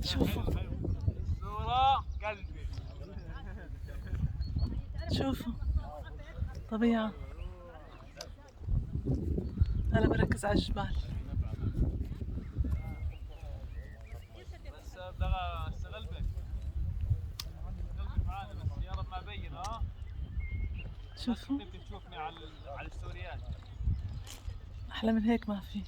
شوفوا صورة قلبي. شوفوا طبيعة. أنا بركز على الجبال. بس ابغى استغل بك. قلبك معانا بس يا رب ما ابين ها. شوفوا تبي تشوفني على الستوريات. أحلى من هيك ما في.